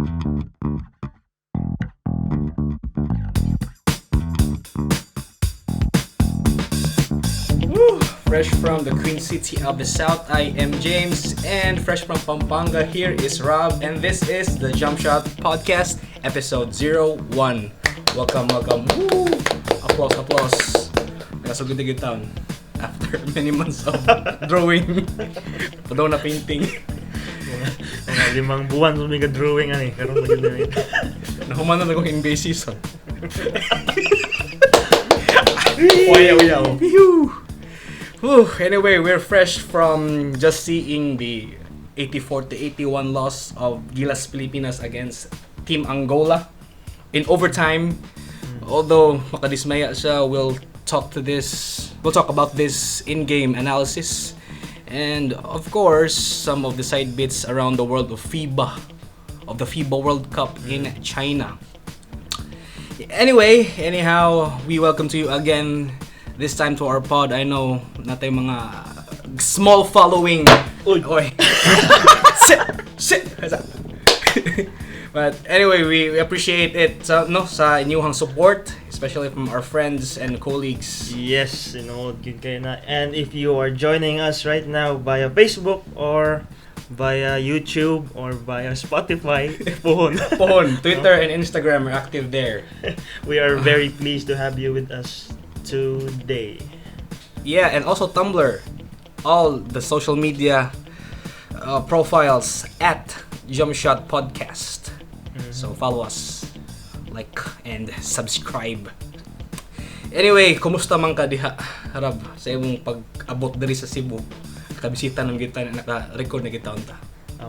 Fresh from the Queen City of the South, I am James, and fresh from Pampanga, here is Rob, and this is the Jumpshot Podcast, episode 01. Welcome. Woo! Applause. Nakasugod na town after many months of drawing. Padaw na painting. Mga 5 buwan sumiga drawing ani, karon magud na. Nahuman na akong NBA season. Uyaw. Anyway, we're fresh from just seeing the 84-81 loss of Gilas Pilipinas against Team Angola in overtime. Although makadismaya siya, we'll talk about this in-game analysis and of course some of the side bits around the world of the FIBA World Cup in China. Anyhow, we welcome to you again. This time to our pod. I know natay mga small following. Oy. Sit. But anyway, we appreciate it sa inyong support, especially from our friends and colleagues. Yes, good kayo na. And if you are joining us right now via Facebook or via YouTube or via Spotify, Pohon, Twitter and Instagram are active there. We are very pleased to have you with us today. Yeah, and also Tumblr. All the social media profiles at Jumpshot Podcast. So follow us, like, and subscribe. Anyway, kumusta man ka diha, Harab, sa imong pag-abot diri sa Cebu? Nakabisita ng kita, naka-record na kita unta.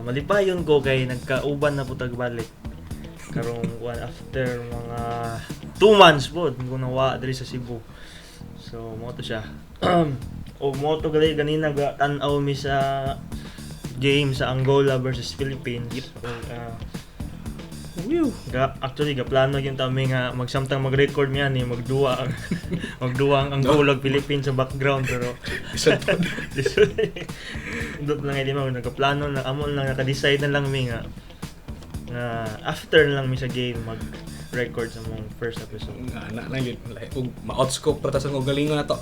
Malipayon ko kay nagkauban na putag balik. Karong after mga 2 months po, ko nawa diri sa Cebu. So, mo to siya. Mo to ganina tan-aw mi sa game sa Angola versus Philippines. Actually, plano yung tami nga magsamtang mag-record niya ni magduwa ang Angola ug Philippines sa background, pero dot lang hindi mo nagplano na amo lang naka-decide na lang mi nga after na lang mi sa game mag-record sa mong first episode. Lang yun. Ma-outscope para sa galingon na to.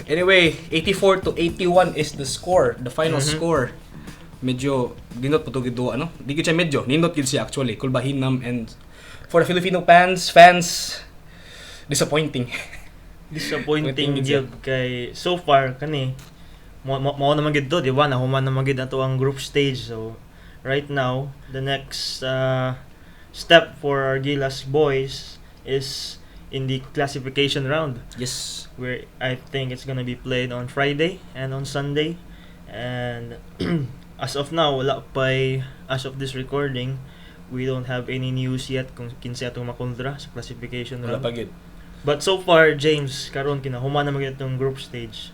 Anyway, 84-81 is the score, the final score. Medyo nindot po to giduwa, no? Di gid siya medyo, nindot gid siya actually. Kulbahinam, and for the Filipino fans, disappointing gyud kay so far kani mao naman gid to, di ba? Nahuman naman gid ato ang group stage. So right now, the next step for our Gilas boys is in the classification round. Yes, where I think it's gonna be played on Friday and on Sunday. And as of now, as of this recording, we don't have any news yet kung kinsa atong makontra sa classification round. But so far, James, karon kinahuman na magid itong group stage.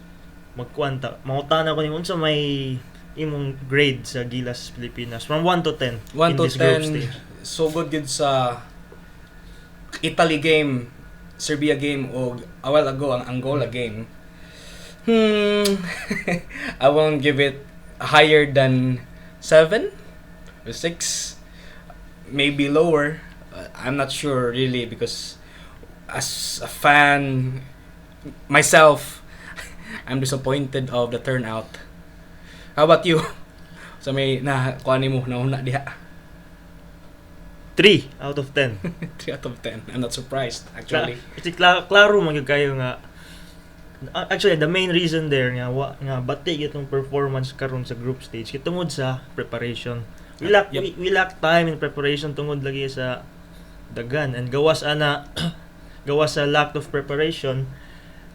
Magkuanta, mangutana ko ni unsa may imong grade sa Gilas Pilipinas from 1 to 10 1 in to this 10, group stage. So good gid sa Italy game, Serbia game, o a while ago ang Angola game. I won't give it higher than 7 or 6, maybe lower. I'm not sure really, because as a fan myself, I'm disappointed of the turnout. How about you? So may kuha nimo na diha? 3 out of 10. 3 out of 10. I'm not surprised actually. Klaro man gyud kayo nga. Actually, the main reason there nga bati itong performance karon sa group stage tungod sa preparation. We lack time in preparation tungod lagi sa dagan, and gawas sa lack of preparation,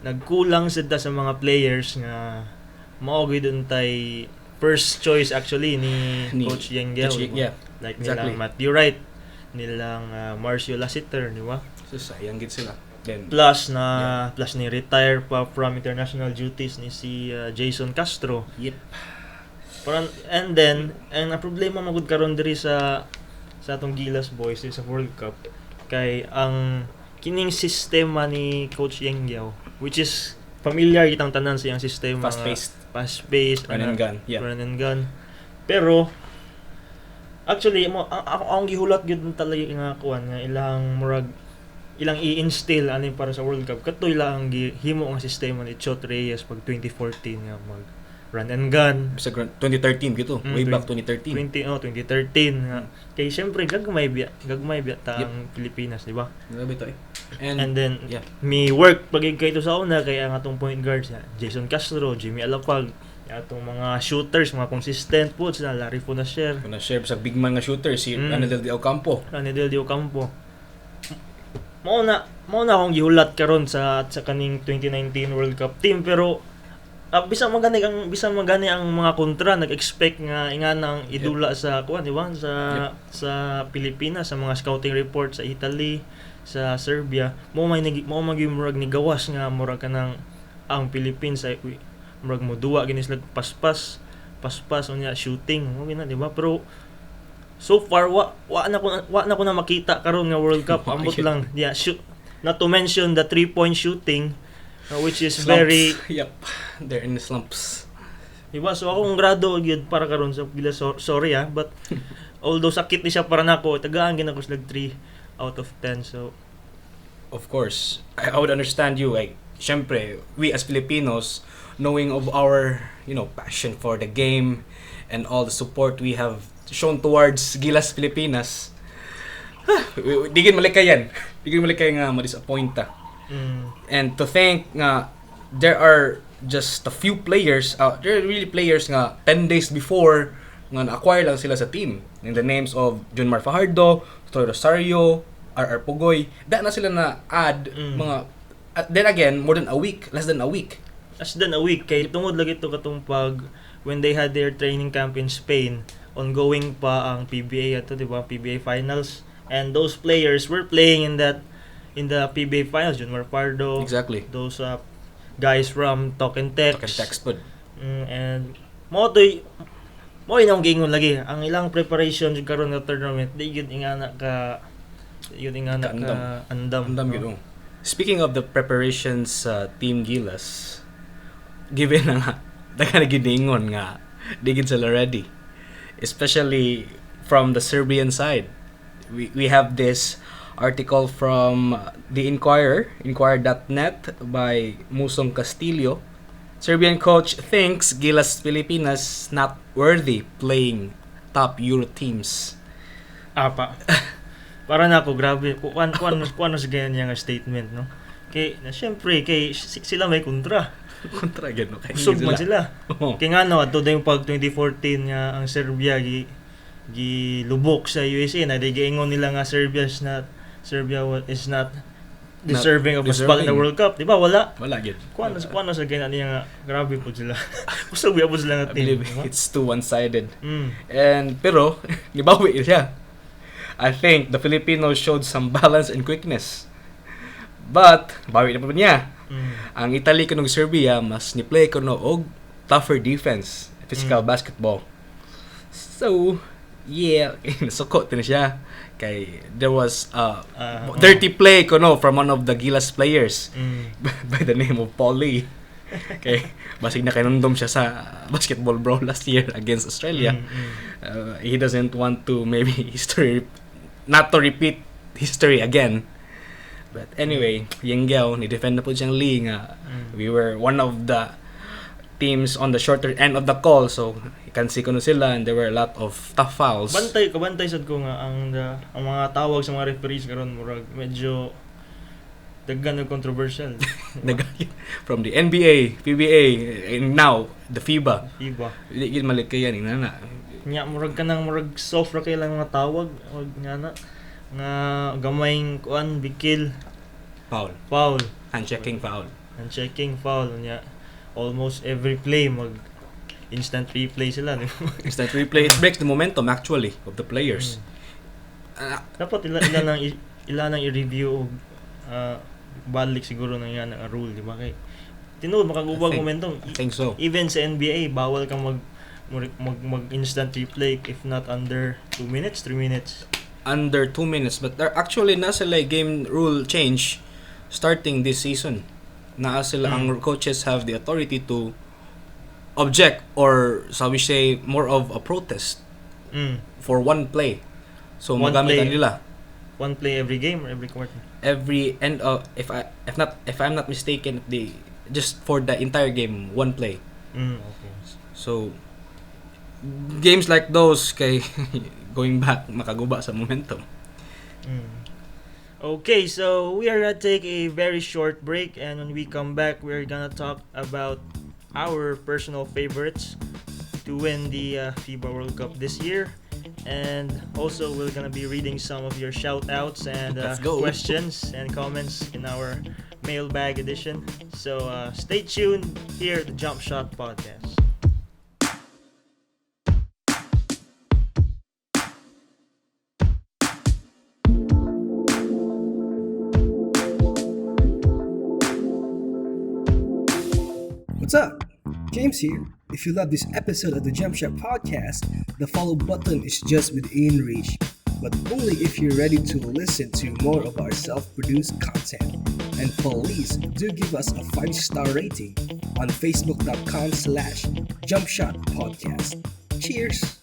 nagkulang sila sa mga players nga mao gid untay first choice actually ni Coach Yengyao. Yeah, like exactly. Nilang Matthew Wright, nilang Marcio Lassiter, di ba? So sayang gid sila. Plus ni retire pa from international duties ni si Jason Castro. Yep. And ang problema magud karon diri sa atong Gilas boys sa World Cup kay ang kining sistema ni Coach Yengyao, which is familiar kitang tanan sa iyang sistema, fast-paced, run and gun. Yeah. Run and gun. Pero Actually ang gihulat gyud talaga nga kuan nga ilang i-instill ani para sa World Cup katoy lang gihimo ang sistema ni Chot Reyes pag 2014 nga mag run and gun Sa 2013 gito, way back 2013. 2013 nga kay syempre gagmay biya ta ang Pilipinas, di ba? Grabe to eh. And then yeah. mi work pagig kay to sa una kay ang atong point guards Jason Castro, Jimmy Alapag, atong mga shooters, mga consistent po sila Larry Funasher. Funasher sa big man nga shooter si Ranedel de Ocampo. Mao na akong gihulat karon sa kaning 2019 World Cup team pero bisan magani ang mga kontra nag-expect nga nang idula sa kuan di ba sa Pilipinas sa mga scouting report sa Italy, sa Serbia mo magimurag ni gawas nga murag kanang ang Philippines ay murag mo duwa gini sila paspas unya shooting mo gina di ba pero so far wa na ko na makita karon nga World Cup ambot lang shoot not to mention the 3-point shooting which is slumps. Very they're in the slumps diba so akong grado gyud para karon sa Gilas sorry but although sakit ni siya para nako tagaan gyud ako slag 3 out of 10 so of course I would understand you like syempre we as Filipinos knowing of our passion for the game and all the support we have shown towards Gilas Pilipinas digin malikayan nga ma-disappoint ta. And to think nga there are just a few players there are really players nga 10 days before nga na-acquire lang sila sa team in the names of Junmar Fajardo, Toy Rosario, RR Pugoy da na sila na add mga then again less than a week kay tungod lagi to katong pag when they had their training camp in Spain ongoing pa ang PBA ato di ba PBA finals and those players were playing in the PBA finals Junmar Fajardo exactly those guys from Token Tex pod and mo inang gingon lagi ang ilang preparation karon nga tournament di gyud ingana ka andam gyud. Speaking of the preparations Team Gilas given nga daghan gyud ingon nga di gyud sila ready especially from the Serbian side we have this article from the Inquirer.net by Musong Castillo. Serbian coach thinks Gilas Pilipinas not worthy playing top Euro teams. Para na ako grabe kuan sa ganyan nga statement no. Kay syempre sila may kontra gid no kay sila. Kay ngano adto yung pag 2014 nga ang Serbia gilubok sa USA na di giingon nila nga Serbia is not deserving of a spot in the World Cup, di ba? Wala gid. Kuan sa ganyan niya nga grabe po sila. Kusog biya po sila nga team. It's too one-sided. And pero nibawi siya. I think the Filipinos showed some balance and quickness. But bawi na pa niya. Ang Italy kunog Serbia mas ni play kuno og tougher defense, physical basketball. So nasukot na siya kay there was dirty play from one of the Gilas players by the name of Paul Lee. Kay basig na kinundom siya sa Basketball Bro last year against Australia. He doesn't want to not to repeat history again. But anyway, Yenggao ni-defend na po siyang Lee nga we were one of the teams on the shorter end of the call so ikansi ko no sila and there were a lot of tough fouls. Kabantay sad ko nga ang mga tawag sa mga referees karon murag medyo daghan og controversial. From the NBA, PBA and now the FIBA. Dili gid malikayan inana. Nya murag soft ra kay lang mga tawag og ngana nga gamayng kuan bikil foul handchecking foul nya almost every play instant replay sila. Instant replay, it breaks the momentum actually of the players. Dapat ila nang i-review balik siguro nang yan ang rule, di ba? Kay tinuod makagubag momentum. I think so. Even sa NBA bawal kang mag instant replay if not under 2 minutes, 3 minutes. Under 2 minutes, but there actually nasa game rule change starting this season. Na sila ang coaches have the authority to object or shall we say more of a protest for one play. So One magamit play. nila One play every game or every quarter? every end of if I'm not mistaken, they just for the entire game one play. Okay. So games like those kay going back makaguba sa momentum. Okay, so we are gonna take a very short break, and when we come back, we're gonna talk about our personal favorites to win the FIBA World Cup this year, and also we're gonna be reading some of your shout outs and Let's go. questions and comments in our Mailbag edition. So stay tuned here at the Jumpshot podcast. What's up? James here. If you love this episode of the Jumpshot podcast, the follow button is just within reach, but only if you're ready to listen to more of our self-produced content. And please do give us a 5-star rating on facebook.com/Jumpshot podcast. Cheers!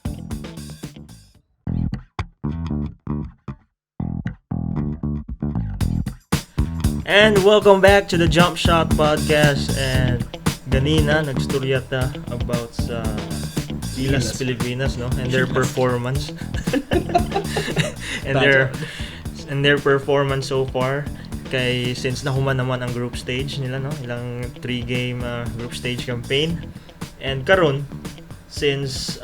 And welcome back to the Jumpshot podcast. And ganina nagstoryata about sa Gilas Pilipinas, no, and their performance and their performance so far. Kay since nahuman naman ang group stage nila, no, ilang 3-game group stage campaign, and karon since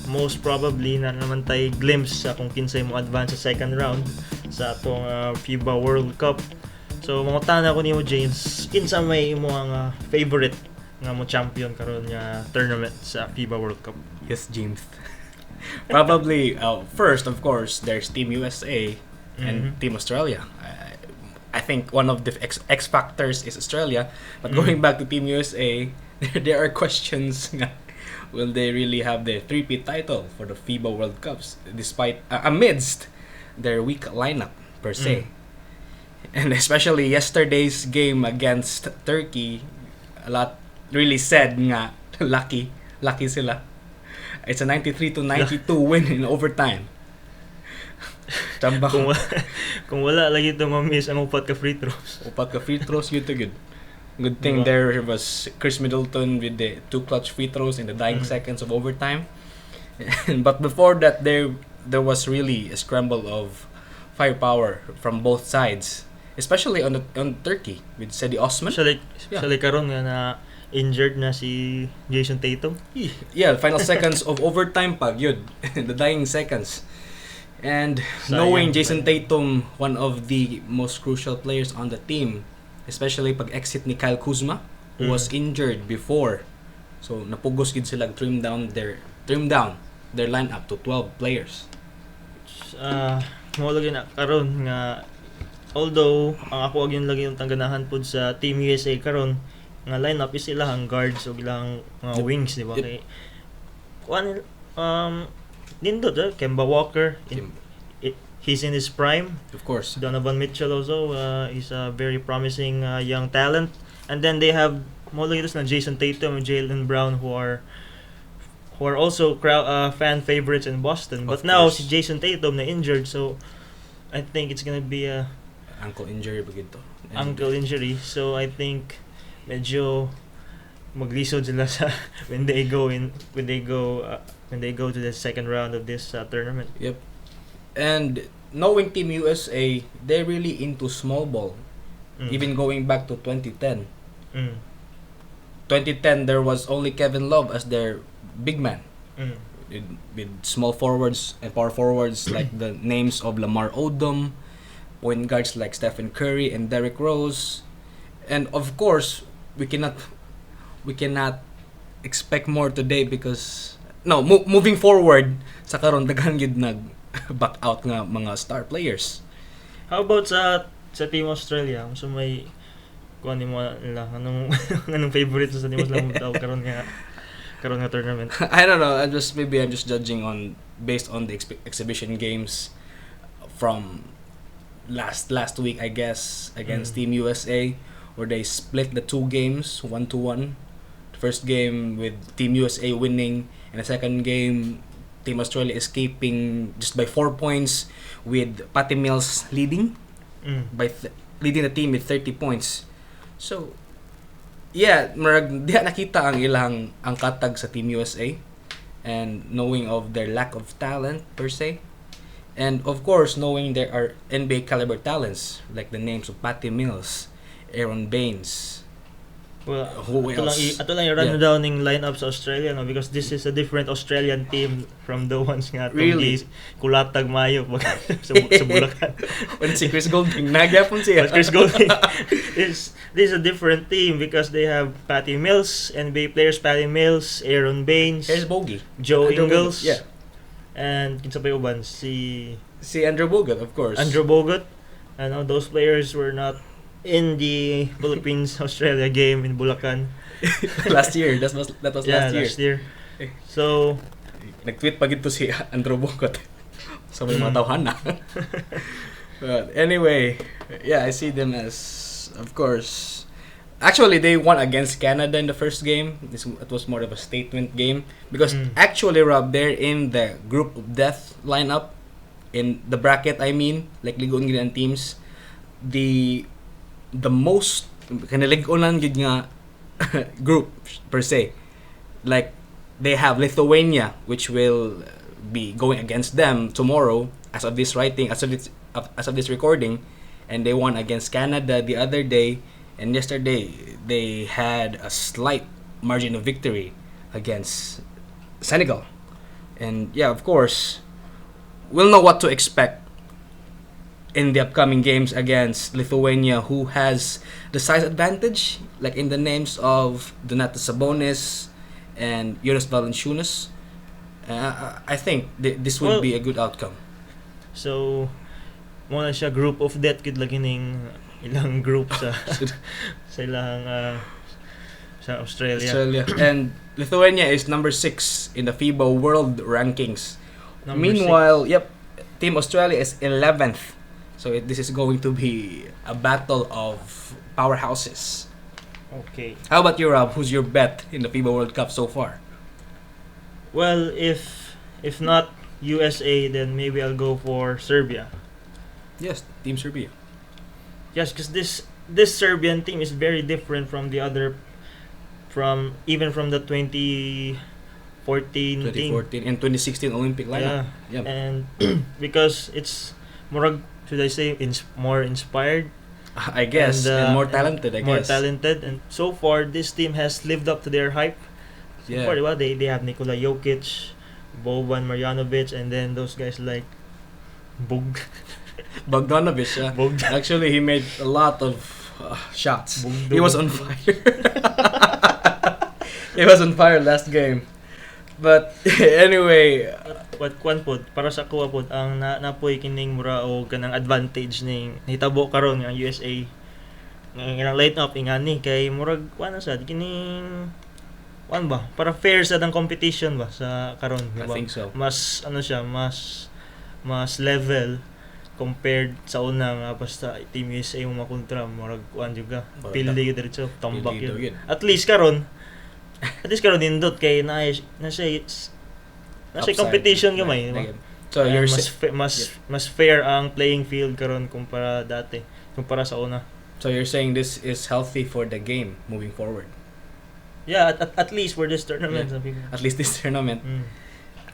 most probably na naman tay glimpse sa kung kinsay mo advance sa second round sa atong FIBA World Cup. So mga tana ko nimo James, kinsa may imo ang favorite nga mo champion karon nga tournament sa FIBA World Cup? Yes, James. Probably first, of course, there's Team USA and Team Australia. I think one of the X factors is Australia, but going back to Team USA, there are questions. Will they really have the three-peat title for the FIBA World Cups despite amidst their weak lineup per se? And especially yesterday's game against Turkey, a lot really said nga lucky sila. It's a 93-92 win in overtime. Tamba Kung wala lagi ito ma-miss ang upat ka free throws. Upat ka free throws, good to good. Good thing there was Chris Middleton with the 2 clutch free throws in the dying seconds of overtime. But before that, there was really a scramble of firepower from both sides, especially on Turkey with Sedi Osman. Actually karon nga na injured na si Jason Tatum. Yeah, final seconds of overtime pag yun. The dying seconds. And knowing Jason Tatum, one of the most crucial players on the team, especially pag exit ni Kyle Kuzma, who was injured before. So napugos gid sila trim down their lineup to 12 players. Mo lagi na karon nga, although ang ako ag yun lagi yung tangganahan pod sa Team USA karon nga lineup is ilang guards o ilang mga wings, di ba? Kay nindot Kemba Walker, he's in his prime. Of course. Donovan Mitchell also is a very promising young talent. And then they have mo lagi na Jason Tatum and Jaylen Brown who are also fan favorites in Boston. But now si Jason Tatum na injured, so I think it's gonna be a ankle injury bagito. Ankle injury. So I think medyo maglisod sila sa when they go to the second round of this tournament. Yep. And knowing Team USA, they're really into small ball. Even going back to 2010. 2010, there was only Kevin Love as their big man. With small forwards and power forwards like the names of Lamar Odom, point guards like Stephen Curry and Derrick Rose. And of course, we cannot expect more today because moving forward sa karon daghan gyud nag back out nga mga star players. How about sa Team Australia? So may kuan nimo nila anong favorite sa Team Australia mo karon nga tournament? I don't know. I'm just judging based on the exhibition games from last week, I guess, against Team USA, where they split the 2 games 1-1. The first game with Team USA winning, and the second game Team Australia escaping just by 4 points with Patty Mills leading leading the team with 30 points. So yeah, marag diha nakita ang ilang ang katag sa Team USA and knowing of their lack of talent per se. And of course, knowing there are NBA caliber talents like the names of Patty Mills, Aaron Baines. Well, Who else? ato lang yung rundown ng lineup sa Australia, no? Because this is a different Australian team from the ones nga Really? kulatag mayo sa Bulacan. When si Chris Golding nagyapon siya. But Chris Golding this is a different team because they have Patty Mills, NBA players Patty Mills, Aaron Baines, Here's Bogey. Joe Andrew Ingles, Bogut, yeah. and kinsa pa yung uban? Si Andrew Bogut, of course. Andrew Bogut. Ano, those players were not in the Philippines-Australia game in Bulacan. last year. That was Yeah, last year. So, Nag-tweet pa gito si Andrew Bogut. Sa may mga tawhana. But anyway, yeah, I see them as, of course. Actually, they won against Canada in the first game. It was more of a statement game because actually, Rob, they're in the group of death lineup in the bracket. I mean, like ligon gid ang teams. The most kanaligonan gid nga group per se. Like they have Lithuania, which will be going against them tomorrow as of this writing, as of this recording, and they won against Canada the other day, and yesterday they had a slight margin of victory against Senegal. And yeah, of course, we'll know what to expect in the upcoming games against Lithuania, who has the size advantage, like in the names of Donatas Sabonis and Jonas Valanciunas. I think this would be a good outcome. So, muna siya group of death kid lagi ning ilang group sa ilang sa Australia. And Lithuania is number 6 in the FIBA World Rankings. Number Meanwhile, Team Australia is 11th. So this is going to be a battle of powerhouses. Okay. How about you, Rob? Who's your bet in the FIBA World Cup so far? Well, if not USA, then maybe I'll go for Serbia. Yes, Team Serbia. Yes, because this Serbian team is very different from the other, even from the 2014 team. 2014 and 2016 Olympic lineup. Yeah. And because it's more, should I say, more inspired, I guess, and more talented. More talented, and so far this team has lived up to their hype. So far, diba, they have Nikola Jokic, Boban Marjanovic, and then those guys like Bogdanovic. Actually, he made a lot of shots. He was on fire. He was on fire last game. But anyway, but kwan pod para sa kuha pod ang napoy kining mura o kanang advantage ning hitabo karon nga USA nga line up ingani kay murag kwan sa kining kwan ba para fair sa dang competition ba sa karon, I diba? think so. Mas siya mas level compared sa una nga basta Team USA mo makontra murag kwan juga pildi diretso tambak yun. At least karon nindot kay na competition gamay, diba? So you're mas fair ang playing field karon kumpara sa una. So you're saying this is healthy for the game moving forward? Yeah, at least for this tournament. Yeah. At least this tournament.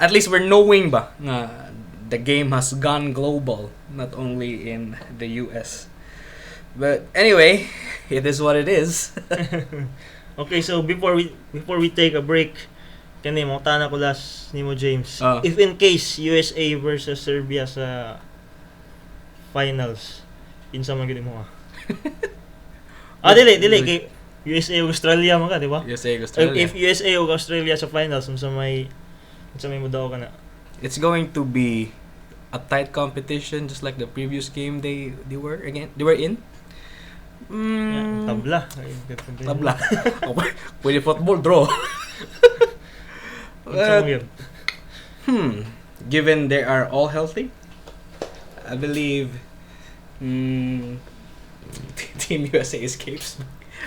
At least we're knowing ba nga the game has gone global, not only in the US. But anyway, it is what it is. Okay, so before we take a break, kani mo tana ko last nimo James. If in case USA versus Serbia sa finals, kinsa man gid mo? Dili kay USA ug Australia man ka, di ba? USA ug Australia. If USA ug Australia sa finals, unsa may mudaw kana? It's going to be a tight competition just like the previous game they were in. Yeah, tabla. Pwede football draw. Given they are all healthy, I believe Team USA escapes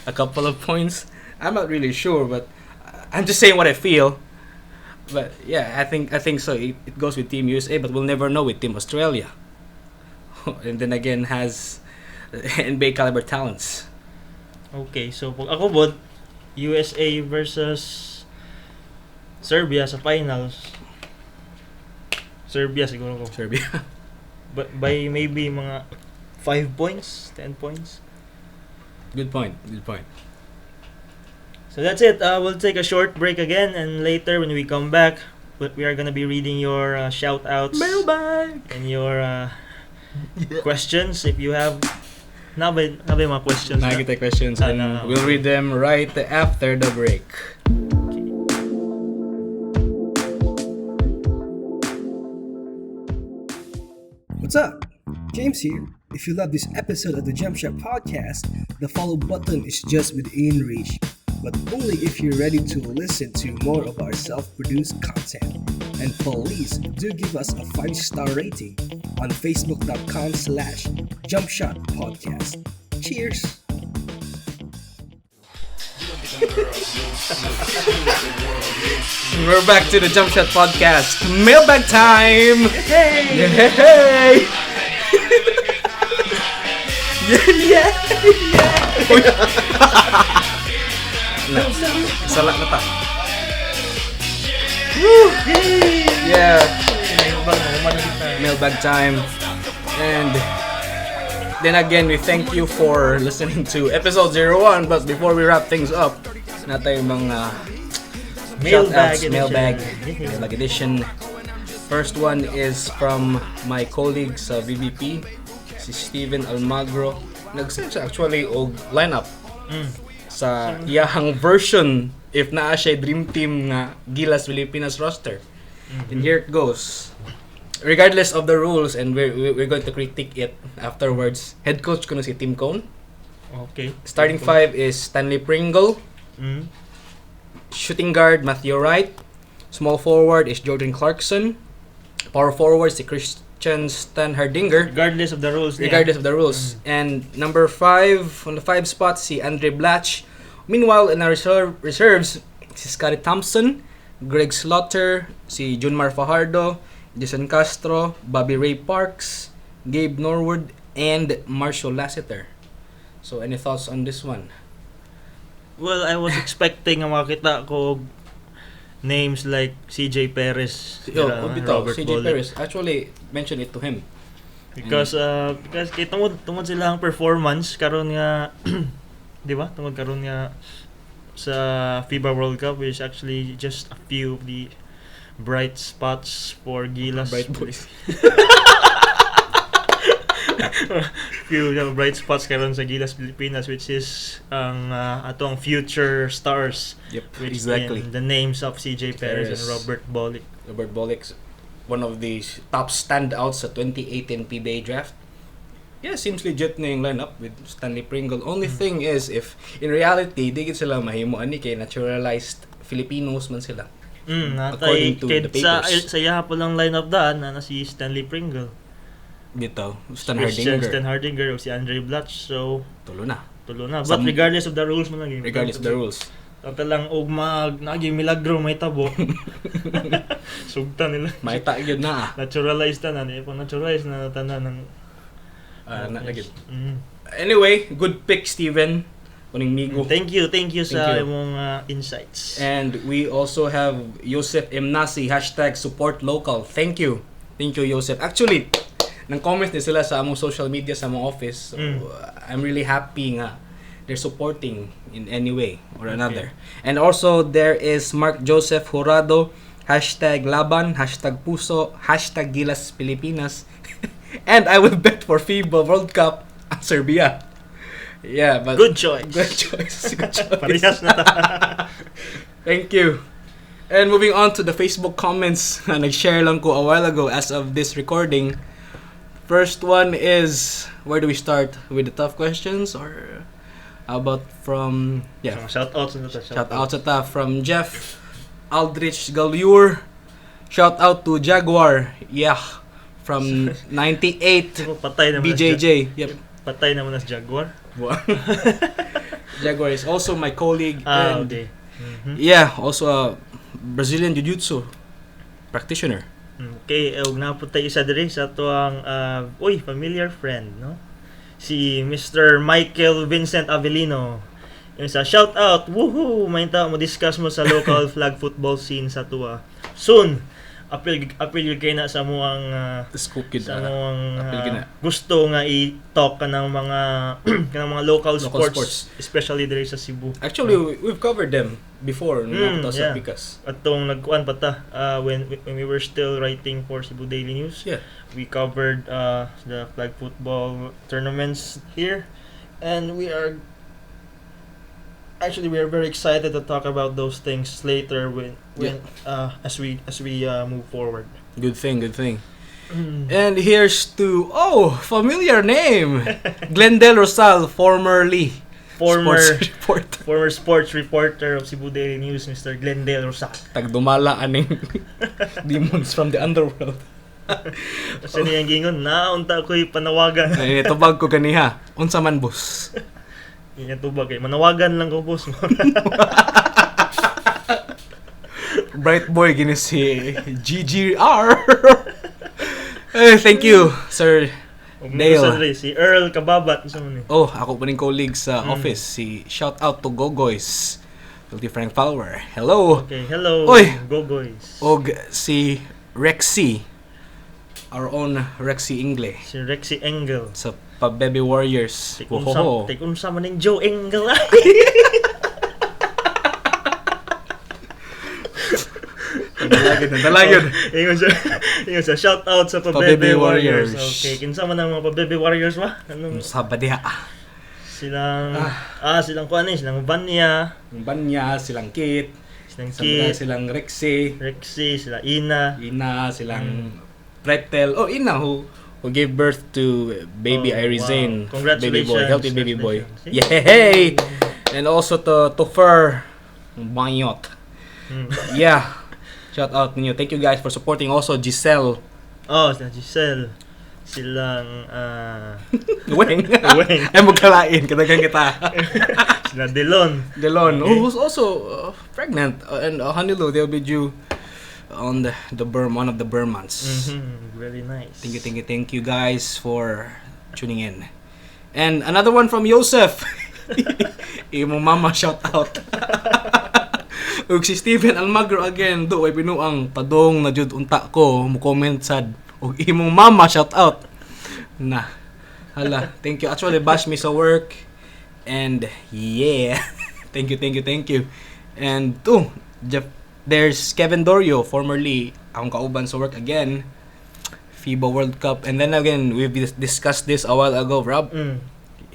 a couple of points. I'm not really sure, but I'm just saying what I feel. But yeah, I think so. It goes with Team USA, but we'll never know with Team Australia. And then again has NBA caliber talents. Okay, so pag ako bod, USA versus Serbia sa finals. Serbia siguro ko. Serbia. But by maybe mga 5 points, 10 points. Good point. Good point. So that's it. We'll take a short break again, and later when we come back, we are gonna be reading your shout outs Mailbad and your questions if you have. Have mga questions. Nakikita questions and we'll read them right after the break. What's up? James here. If you love this episode of the Jumpshot podcast, the follow button is just within reach, but only if you're ready to listen to more of our self-produced content. And please do give us a 5-star rating on facebook.com/Jumpshot podcast. Cheers! We're back to the Jumpshot podcast. Mailbag time! Hey! Yay! Yeah! Uy! Sala na ta. Woo! Yeah! Mailbag time. And then again, we thank you for listening to episode 01. But before we wrap things up, natin yung mga mailbag edition. First one is from my colleague sa VBP, si Steven Almagro. Nag-send siya actually og lineup sa iyahang version if naa siya dream team nga Gilas Pilipinas roster. And here it goes. Regardless of the rules, and we're going to critique it afterwards. Head coach ko na si Tim Cone. Okay. Starting five is Stanley Pringle. Shooting guard Matthew Wright. Small forward is Jordan Clarkson. Power forward si Christian Stan Hardinger. Regardless of the rules. Regardless of the rules. And number 5 on the 5 spot si Andre Blatch. Meanwhile in our reserves si Scottie Thompson, Greg Slaughter, si Junmar Fajardo, Jason Castro, Bobby Ray Parks, Gabe Norwood, and Marshall Lassiter. So any thoughts on this one? Well, I was expecting ang makita ko names like CJ Perez, Robert CJ Bullock. Perez. Actually, mention it to him. Because tungod sila ang performance karon nga di ba? Tungod karon nga sa FIBA World Cup, which is actually just a few of the bright spots for Gilas. Bright boys. Few bright spots karon sa Gilas Pilipinas, which is ang atong future stars. Yep, which exactly. in the names of CJ Perez and Robert Bullock. Robert Bullock, one of the top standouts sa 2018 PBA draft. Yeah, seems legit na yung lineup with Stanley Pringle. Only thing is, if in reality, di gid sila mahimo ani kay naturalized Filipinos man sila. Natay According to the papers. sa yaha po lang lineup daan na si Stanley Pringle. Bitaw, Stan Hardinger o si Andre Blatch. So Tulo na. But regardless of the rules mo lang. Regardless of the rules. Tapos lang naging milagro may tabo. Sugta nila. May yun na. Naturalized na pag naturalized na tanan ng nagid. Anyway, good pick, Steven. Kuning migo. Thank you sa imong insights. And we also have Joseph Emnasi #supportlocal. Thank you, Joseph. Actually, nang comments din sila sa among social media sa among office. So, I'm really happy nga they're supporting in any way or another. And also there is Mark Joseph Jurado #laban #puso #Gilas Pilipinas. And I will bet for FIBA World Cup at Serbia. Yeah, but good choice. Parehas na ta. Thank you. And moving on to the Facebook comments na nag-share lang ko a while ago as of this recording. First one is, where do we start? With the tough questions or how about from shout outs from Jeff Aldrich Galure. Shout out to Jaguar. Yeah. From 98 patay naman BJJ. Yep. Patay naman as Jaguar. Jaguar is also my colleague and okay. yeah, also a Brazilian Jiu-Jitsu practitioner. Okay, og naputay isa diri sa tuang familiar friend, no? Si Mr. Michael Vincent Avellino. Yung sa shout out, woohoo! May tao mo discuss mo sa local flag football scene sa tuwa. Soon, apil kay na sa muang gusto nga i-talk ka ng mga kanang mga local sports, especially diri sa Cebu. Actually, we've covered them before sa Picas. Atong nagkuan pa ta when we were still writing for Cebu Daily News. Yeah. We covered the flag football tournaments here, and we are very excited to talk about those things later as we move forward. Good thing. And here's to familiar name. Glendale Rosal, former sports reporter of Cebu Daily News, Mr. Glendale Rosal. Tagdumala aning demons from the underworld. Kasi niyang gingon, naunta ko'y panawagan. Ay, tubag ko ganiha. Unsa man, boss? Yan tubag eh. Manawagan lang ko, boss. Bright boy, gini si GGR. Thank you, Sir Dale. Si Earl Kababat. Ako pa rin colleague sa office. Shout out to Gogoys. Different follower. Hello. Okay, hello. Gogoys. Og si Rexy. Our own Rexy Engle. Si Rexy Engel. Sa Pa-Baby Warriors. Take unsa man ning Joe Engel. Dalagyon. Ingon sa shout out sa Pa-Baby Warriors. Okay, kinsa man ang mga Pa-Baby Warriors ba? Sa Badia. Silang kuan silang Vanya, silang Kit, silang Rexy, sila Ina, silang Pretel. Ina who gave birth to baby Irizane. Wow. Congratulations. Baby boy, healthy baby boy. Yay! And also to Fer Banyot. Yeah. Shout out ninyo. Thank you guys for supporting. Also Giselle. Sila Giselle. Silang Weng. Ay magkalain kadagan kita. Sila Delon. Okay. Who's also pregnant and Honeylo. They'll be due on the one of the Burr months. Very nice. Thank you guys for tuning in. And another one from Joseph. Imong mama shout out. Ug si Steven Almagro again, do ay binuang padong na jud unta ko mo comment sad ug imong mama shout out. Hala, thank you. Actually bash me sa work and yeah. Thank you. And there's Kevin Dorio, formerly akong kauban sa work again, FIBA World Cup. And then again, we've discussed this a while ago, Rob.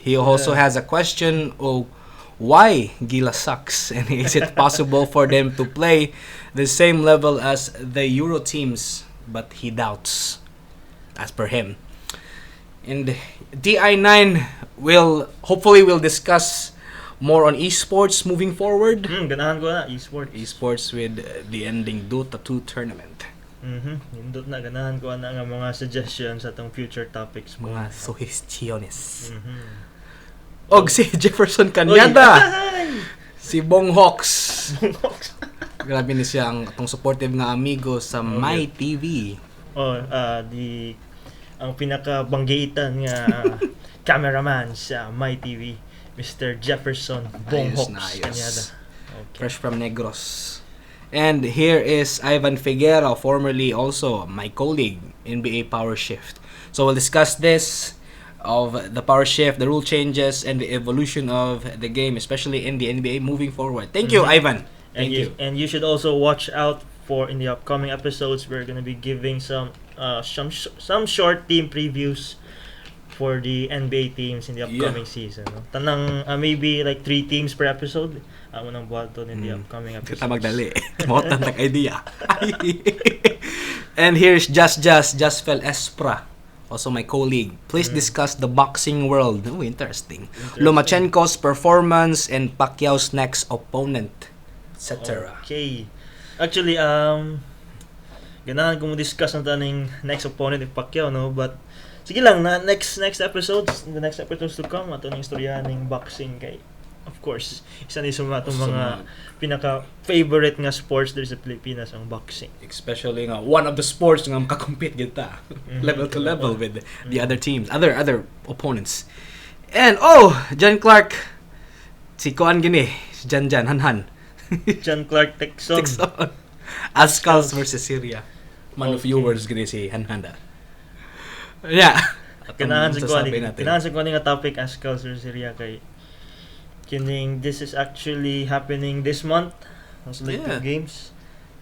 He also has a question of why Gilas sucks, and is it possible for them to play the same level as the Euro teams? But he doubts, as per him. And DI9 hopefully will discuss more on esports moving forward. Ganahan ko na esports with the ending Dota 2 tournament. Nindot na ganahan ko na nga mga suggestions sa tong future topics mo. Mga sugestiones. Og si Jefferson Cañada. Si Bong Hawks. Grabe ni siya ang atong supportive nga amigo sa My TV. Ang pinakabanggitan nga cameraman sa My TV, Mr. Jefferson Bong Hawks Cañada. Okay. Fresh from Negros. And here is Ivan Figuera, formerly also my colleague, NBA Power Shift. So we'll discuss this of the power shift, the rule changes, and the evolution of the game, especially in the NBA moving forward. Thank you, Ivan. Thank you. And you should also watch out for in the upcoming episodes. We're gonna be giving some short team previews for the NBA teams in the upcoming season. No? Tanang maybe like 3 teams per episode. Amo nang buhaton in the upcoming episodes. Kita magdali. Mautan tag idea. And here's Jasfel Espra, also my colleague. Please discuss the boxing world. Oh, interesting. Lomachenko's performance and Pacquiao's next opponent, etc. Okay. Actually, ganahan ko mo discuss ang taning next opponent ni Pacquiao, no? But sige lang, na next episodes, the next episodes to come, ato ning istorya ning boxing kay of course, isa ni sa mga pinaka-favorite nga sports dito sa Pilipinas, ang boxing. Especially nga one of the sports nga makakompete kita level to level with the other teams, other opponents. And John Clark, si Kuan gini, si Jan Hanhan. John Clark Texon. Ascals versus Syria. Man of viewers gini si Hanhanda. Yeah. Kanahan sa kuan nga topic, Ascals versus Syria, kay kining this is actually happening this month sa Olympic Games.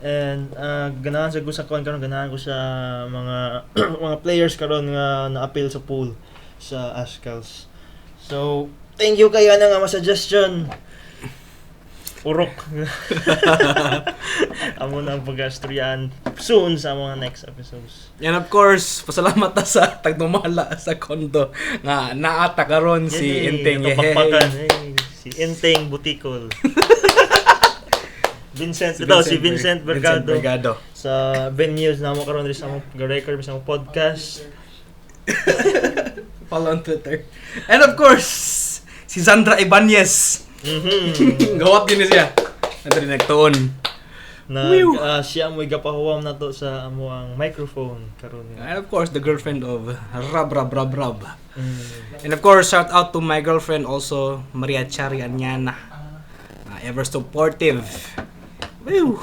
And ganahan sa gusto ko karon, ganahan ko sa mga mga players karon nga na-appeal sa pool sa Ascals. So, thank you kayo nga suggestion. Urok. Amo na ang pag-astoryan soon sa mga next episodes. And of course, pasalamat ta sa tagdumala sa kondo nga naata karon si Inteng si Inteng Butikol. Vincent Bergado sa venues na mo karon rin sa among record sa among podcast. Follow on Twitter. And of course, si Sandra Ibanez. Gawat din siya. Nandito nagtuon. Siya mo'y gapahuwam na to sa amo ang microphone karon. And of course, the girlfriend of Rab. And of course, shout out to my girlfriend also, Maria Chari Anyana. Ever supportive. Woo!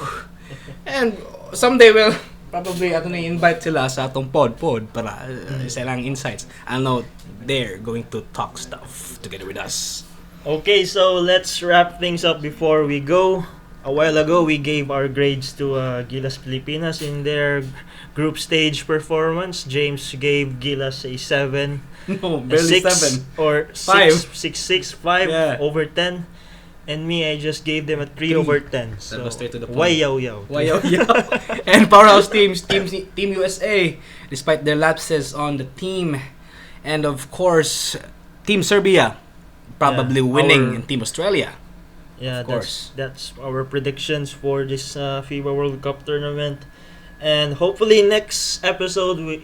And someday we'll probably invite sila sa atong pod para sa ilang insights. I know they're going to talk stuff together with us. Okay, so let's wrap things up before we go. A while ago, we gave our grades to Gilas Pilipinas in their group stage performance. James gave Gilas a 7. No, barely 6 7. or 5. 5 over 10. And me, I just gave them a 3 over 10. So, straight to the point. Why yaw. And powerhouse teams, Team USA, despite their lapses on the team. And of course, Team Serbia, probably winning in Team Australia. Yeah, that's our predictions for this FIBA World Cup tournament. And hopefully next episode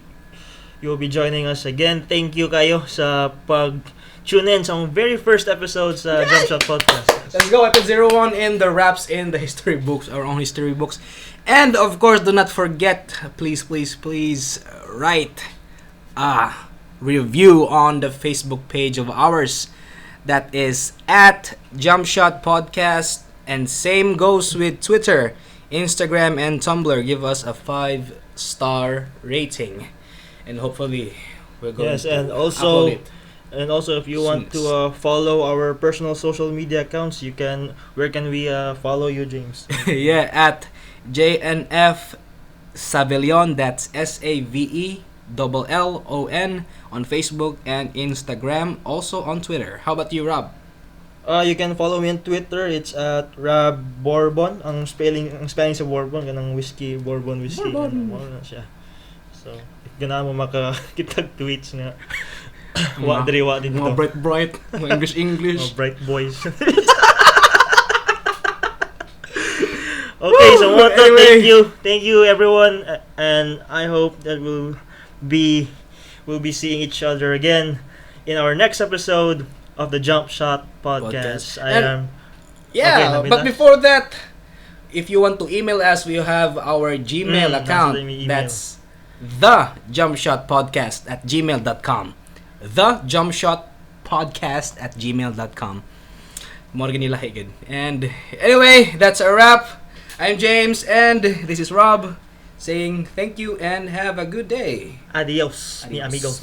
you'll be joining us again. Thank you kayo sa pag-tune in sa very first episode sa Jumpshot Podcast. Let's go, episode 01 in the wraps in the history books, our own history books. And of course, do not forget, please write a review on the Facebook page of ours. That is at Jumpshot Podcast, and same goes with Twitter, Instagram, and Tumblr. Give us a 5-star rating, and hopefully we're going to upload it. And also, if you want to follow our personal social media accounts, you can. Where can we follow you, James? Yeah, at JNF Savellon. That's SAVELLON on Facebook and Instagram. Also on Twitter. How about you, Rob? You can follow me on Twitter. It's at Rob Borbon. Ang spelling sa Borbon kanang whiskey, Borbon whiskey. Borbon siya. So, if gana mo makakitag tweets nga. Wa din to. Mga bright, mga English. Mga bright boys. Okay, so anyway. Thank you everyone, and I hope that we'll be seeing each other again in our next episode of the Jumpshot Podcast. But before that, if you want to email us, we have our Gmail account. That's thejumpshotpodcast@gmail.com. thejumpshotpodcast@gmail.com. More ginilahi gid. And anyway, that's a wrap. I'm James, and this is Rob, saying thank you and have a good day. Adios, mi amigos.